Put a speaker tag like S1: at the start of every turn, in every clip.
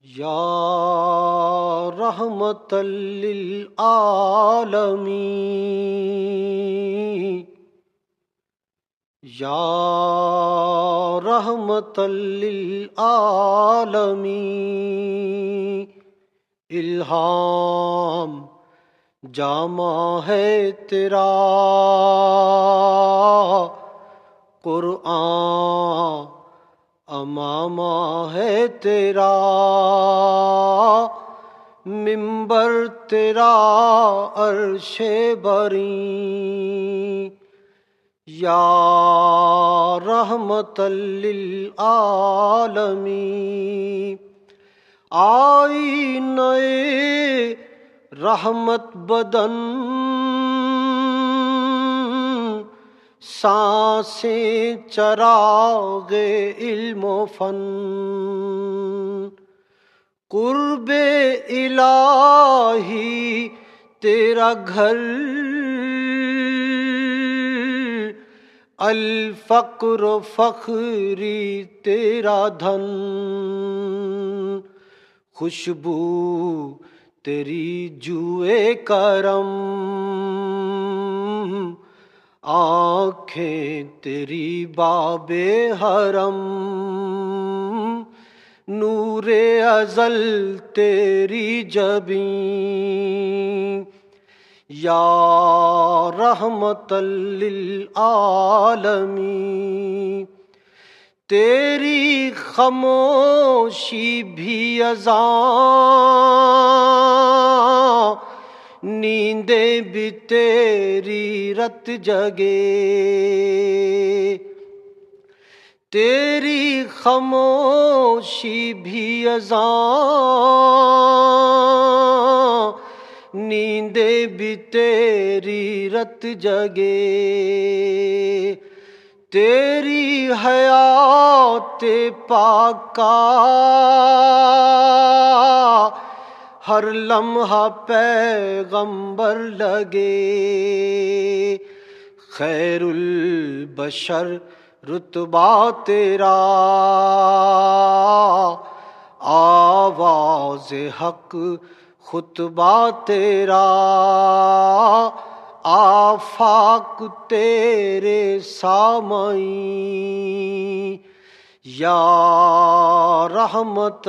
S1: یا رحمت للعالمین، یا رحمت للعالمین، الہام جامع ہے تیرا قرآن، امامہ ہے تیرا منبر، تیرا عرش بری، یا رحمت للعالمین، آئینہ رحمت بدن، سانسیں چراغ علم و فن، قرب الہی تیرا گھر، الفقر و فخری تیرا دھن، خوشبو تیری جوئے کرم، آنکھیں تیری باب حرم، نور ازل تیری جبیں، یا رحمت للعالمین، تیری خاموشی بھی اذان، نیندیں بھی تیری رت جگے، تیری خاموشی بھی اذان، نیندیں بھی تیری رت جگے، تیری حیات پاکا ہر لمحہ پیغمبر لگے، خیر البشر رتبہ تیرا، آواز حق خطبہ تیرا، آفاق تیرے سامعین، یا رحمت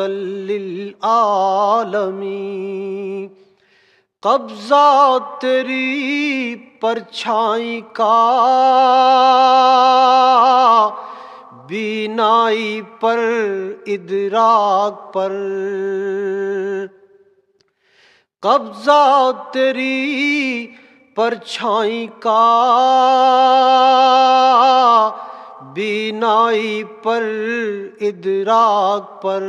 S1: للعالمین، قبضہ تیری پرچھائی کا بینائی پر ادراک پر، قبضہ تیری پرچھائی کا بینائی پر ادراک پر،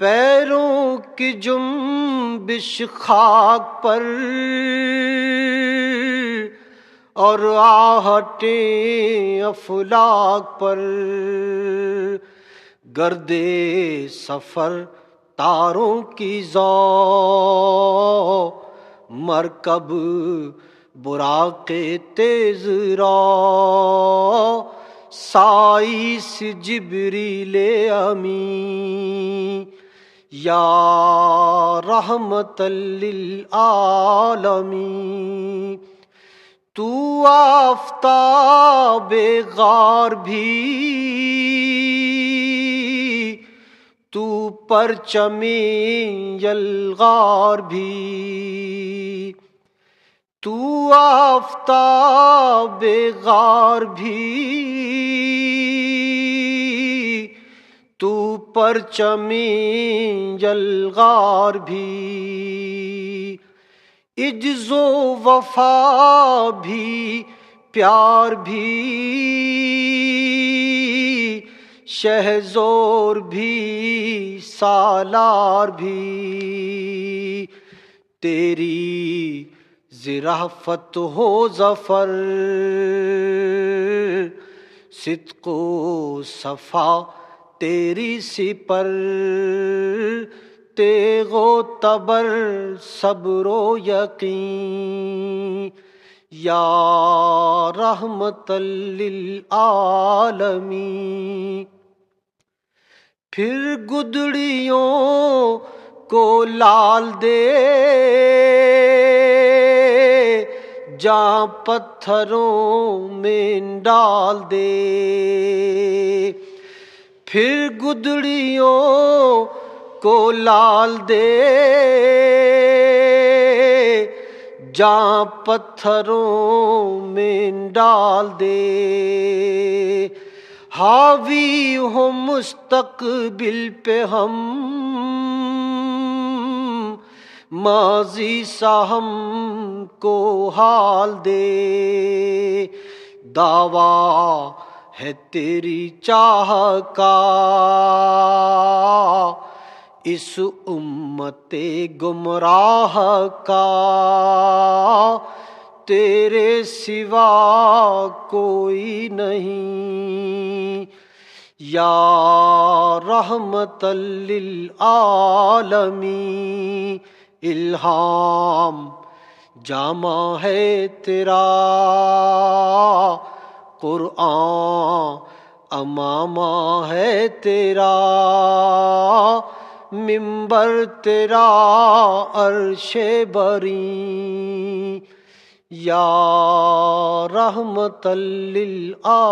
S1: پیروں کی جنبش خاک پر اور آہٹیں افلاک پر، گرد سفر تاروں کی ضو، مرکب براق تیز رو، سائس جبریل امین، یا رحمت للعالمین، تو آفتاب غار بھی، تو پرچم یلغار بھی، تو آفتاب غار بھی، تو پرچم یلغار بھی، عجز و وفا بھی پیار بھی، شہزور بھی سالار بھی، تیری ظرافت ہو ظفر، صدق و صفا تیری سپر، تیغ و تبر صبر و یقین، یا رحمت للعالمین، پھر گدڑیوں کو لال دے جہاں پتھروں میں ڈال دے، پھر گدڑیوں کو لال دے جہاں پتھروں میں ڈال دے، حاوی ہو مستقبل پہ ہم ماضی سا ہم کو حال دے، دعویٰ ہے تیری چاہ کا اس امت گمراہ کا، تیرے سوا کوئی نہیں، یا رحمت للعالمین، الہام جامع ہے تیرا قرآن، امامہ ہے تیرا منبر، تیرا عرش بری، یا رحمت للعالمین۔